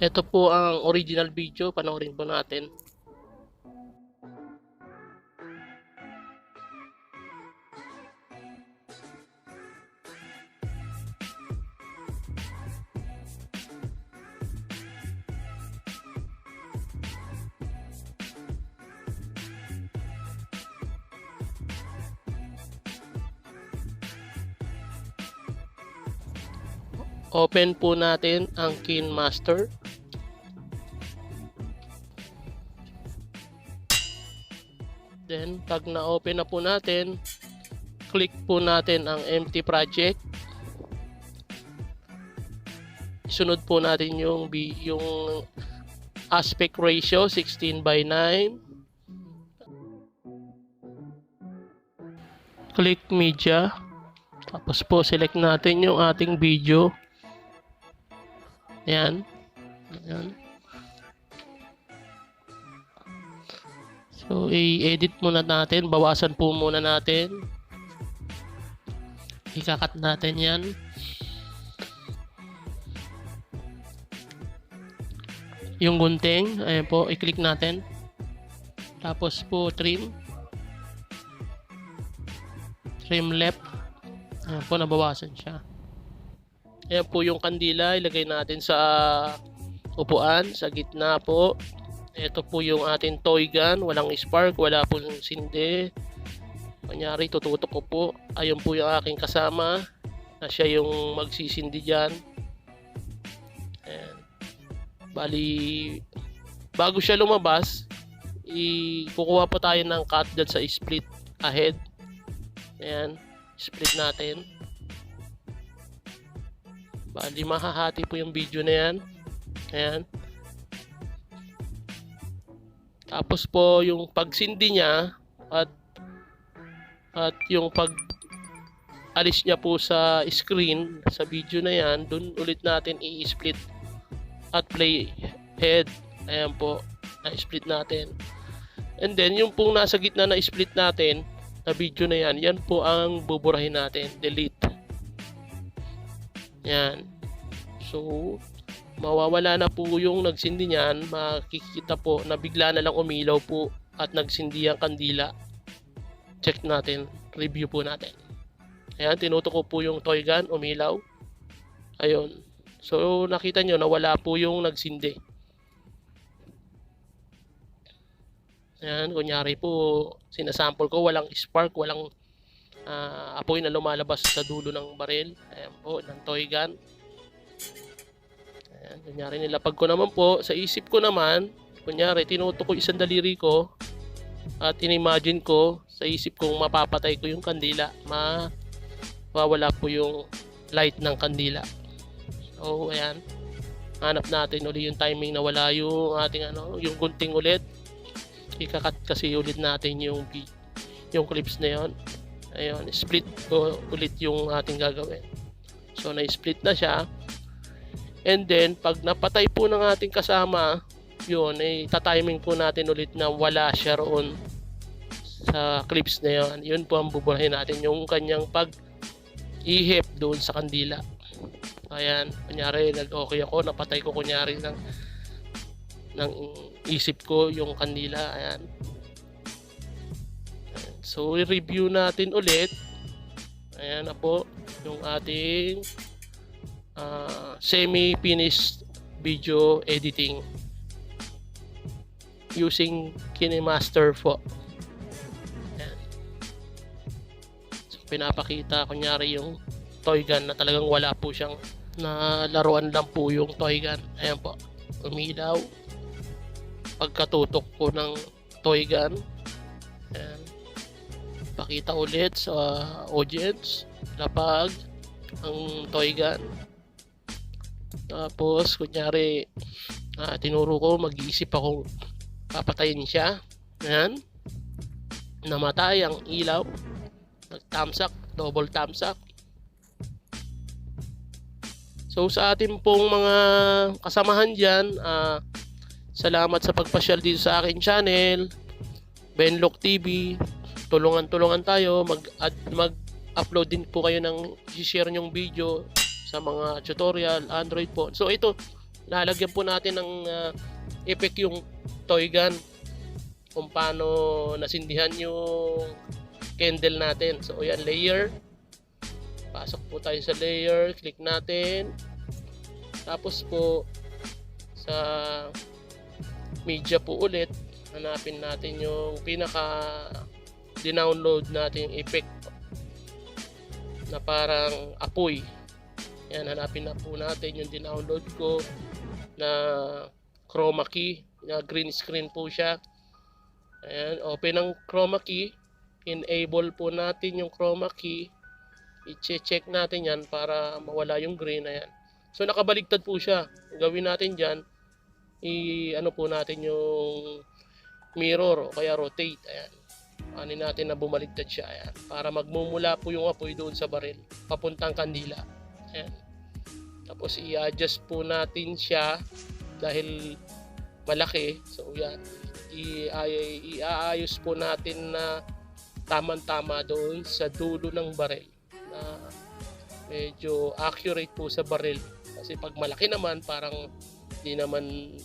Ito po ang original video, panoorin po natin. Open po natin ang KineMaster. Then, pag na-open na po natin, click po natin ang empty project. Sunod po natin yung aspect ratio 16:9. Click media. Tapos po select natin yung ating video. Ayan. Ayan. So, i-edit muna natin. Bawasan po muna natin. Ikakat natin yan. Yung gunting, ayan po, i-click natin. Tapos po, trim. Trim left. Ayan po, nabawasan siya. Ayan po yung kandila. Ilagay natin sa upuan, sa gitna po. Ito po yung ating toy gun. Walang spark, wala po sindi. Kunyari, tututok ko po. Ayun po yung aking kasama na siya yung magsisindi dyan. Ayan. Bali, bago siya lumabas, kukuha po tayo ng cut dyan sa split ahead. Ayan, split natin. Bali, mahahati po yung video na yan. Ayan. Tapos po yung pagsindi niya at yung pag alis niya po sa screen sa video na yan, dun ulit natin i-split at play head. Ayan po, na-split natin. And then yung pong nasa gitna na split natin na video na yan, yan po ang buburahin natin, delete. Yan. So, mawawala na po yung nagsindi niyan. Makikita po na bigla na lang umilaw po at nagsindi ang kandila. Check natin, review po natin. Ayan, tinutok ko po yung toy gun, umilaw. Ayun. So, nakita nyo na wala po yung nagsindi. Ayan, kunyari po, sinasample ko, walang spark, walang apoy na lumalabas sa dulo ng baril. Ayan po, ng toy gun. Ayan, kunyari nilapag ko naman po, sa isip ko naman, kunyari tinutok ko isang daliri ko at inimagine ko sa isip kong mapapatay ko yung kandila, mawawala po yung light ng kandila. So ayan, hanap natin ulit yung timing na wala yung ating yung gunting ulit. Ikakat kasi ulit natin yung clips na yon. Ayun, split ko ulit yung ating gagawin. So na-split na siya. And then, pag napatay po ng ating kasama, yun, tatiming po natin ulit na wala siya roon sa clips na yun. Yun po ang buburahin natin, yung kanyang pag-ihip doon sa kandila. Ayan, kunyari, nag-okay ako, napatay ko kunyari ng isip ko yung kandila. Ayan. So, i-review natin ulit. Ayan na po, yung ating semi-finished video editing using KineMaster po. Ayan. So, pinapakita kunyari yung toy gun na talagang wala po siyang laruan lang po yung toy gun. Ayan po, umilaw pagkatutok ko ng toy gun. Ayan. Pakita ulit sa audience lapag ang toy gun. Tapos kunyari tinuro ko, mag-iisip akong papatayin siya. Ayan, namatay ang ilaw, nag-thumbs up, double thumbs up. So sa ating pong mga kasamahan dyan, salamat sa pagpasyal dito sa aking channel, Benlock TV. Tulungan-tulungan tayo, mag-upload din po kayo ng i-share nyong video sa mga tutorial, Android po. So ito, lalagyan po natin ng effect yung toy gun, kung paano nasindihan yung candle natin. So ayan, layer, pasok po tayo sa layer, click natin, tapos po sa media po ulit, hanapin natin yung pinaka dinownload natin yung effect na parang apoy. Yan, hanapin na po natin yung dinownload ko na chroma key, na green screen po siya. Ayan, open ang chroma key, enable po natin yung chroma key, i-check natin yan para mawala yung green. Ayan, so nakabaligtad po siya. Gawin natin dyan, ano po natin yung mirror o kaya rotate. Ayan, ano natin na bumaligtad siya. Ayan, para magmumula po yung apoy doon sa baril papuntang kandila. Ayan, tapos i-adjust po natin siya dahil malaki. So yan, iaayos po natin na tamang-tama doon sa dulo ng baril, na medyo accurate po sa baril. Kasi pag malaki naman, parang hindi naman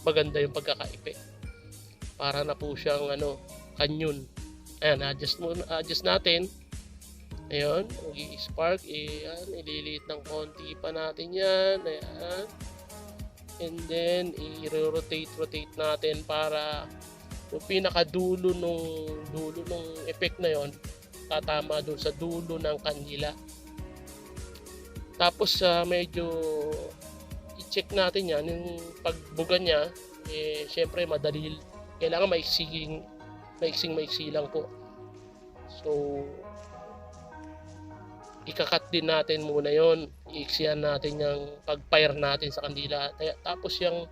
maganda yung pagkaka-effect. Para na po siyang canyon. Ayan, adjust natin. Ayun, i-spark, ililiit ng konti pa natin yan. Ayan. And then, i-rotate natin para yung pinakadulo nung effect na yon tatama doon sa dulo ng kandila. Tapos, medyo i-check natin yan, yung pagbuga niya, syempre madali, kailangan maiksing lang po. So, ikakat din natin muna yon, iiksihan natin yung pag-fire natin sa kandila. Tapos yung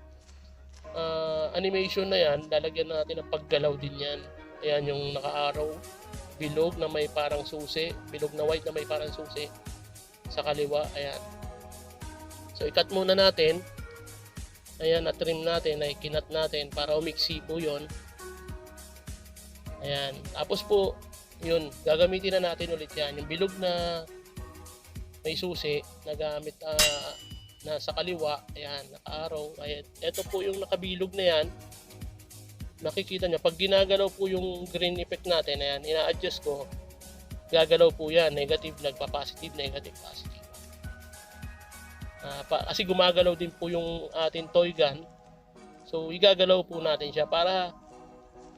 animation na yan, lalagyan natin ng paggalaw din yan. Ayan yung naka-arrow, bilog na may parang susi, bilog na white na may parang susi sa kaliwa. Ayan, so ikat muna natin. Ayan, na-trim natin, ay kinat natin para umiksi po yon. Ayan, tapos po yun, gagamitin na natin ulit yan, yung bilog na may susi na gamit na sa kaliwa. Ayan, naka-arrow. Ayan, ito po yung nakabilog na yan. Nakikita nyo, pag ginagalaw po yung green effect natin, ayan, ina-adjust ko, gagalaw po yan, negative, nagpa-positive, negative, positive. Kasi gumagalaw din po yung ating toy gun. So, igagalaw po natin siya para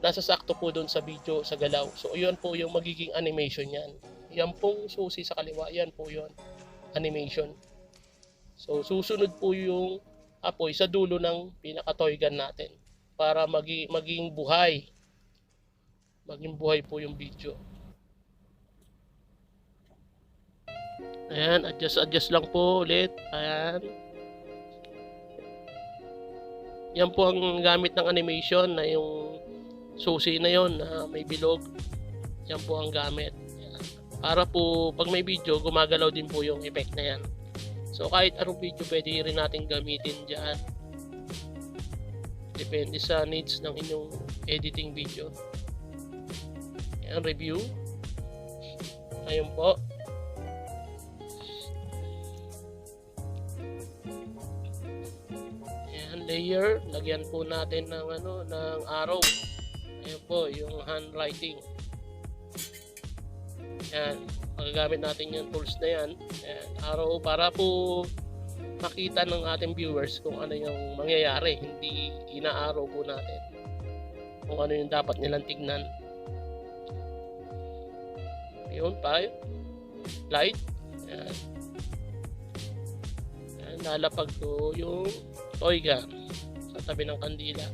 nasa sakto po doon sa video, sa galaw. So, yun po yung magiging animation yan. Yan pong susi sa kaliwa, yan po yun, animation. So, susunod po yung apoy sa dulo ng pinaka-toy gun natin para maging buhay. Maging buhay po yung video. Ayan, adjust lang po ulit. Ayan. Yan po ang gamit ng animation, na yung susi na yon na may bilog. Yan po ang gamit. Ayan. Para po pag may video, gumagalaw din po yung effect na yan. So kahit anong video pwede rin natin gamitin dyan. Depende sa needs ng inyong editing video. Ayan, review. Ayun po. Ayan, layer. Lagyan po natin ng ng arrow. Ayan po, yung handwriting. Ayan, magagamit natin yung tools na yan. Ayan, arrow, para po makita ng ating viewers kung ano yung mangyayari. Hindi ina-arrow po natin kung ano yung dapat nilang tignan. Ayun, tayo. Light. Ayan. Ayan, lalapag ko yung toy gun sa tabi ng kandila.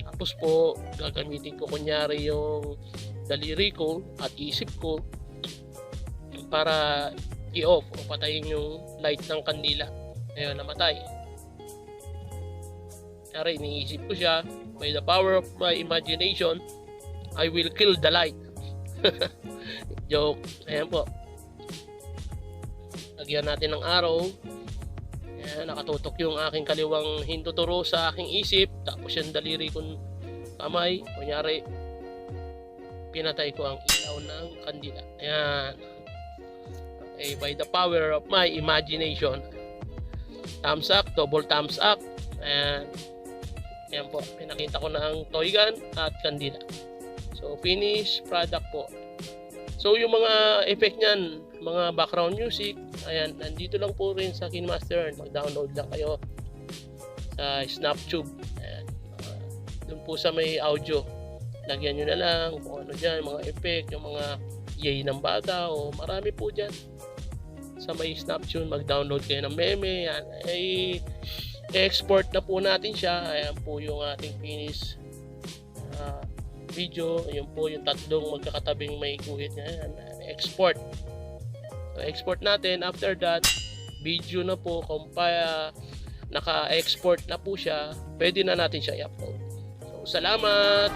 Tapos po, gagamitin ko kunyari yung daliri ko at isip ko para i-off o patayin yung light ng kandila. Ngayon, namatay. Kaya iniisip ko siya, by the power of my imagination, I will kill the light. Joke. Ayan po. Lagyan natin ng arrow. Ayan, nakatutok yung aking kaliwang hintuturo sa aking isip. Tapos yung daliri kong kamay, kunyari, pinatay ko ang ilaw ng kandila. Ayan. Okay, by the power of my imagination. thumbs up, double thumbs up. Ayan. Ayan po, pinakita ko na ang toy gun at kandila. So, finished product po. So, yung mga effect niyan, mga background music, ayan, nandito lang po rin sa KineMaster. Mag-download lang kayo sa SnapTube. Ayan. Doon po sa may audio. Lagyan nyo na lang kung ano dyan, mga effect, yung mga yay ng bata, o marami po dyan. Sa may SnapTune, mag-download kayo ng meme. Ayan. I-export na po natin siya. Ayan po yung ating finished video. Ayun po yung tatlong magkakatabing may guhit niya. Ayan, export. So, export natin. After that, video na po. Kung naka-export na po siya, pwede na natin siya i-upload. So, salamat!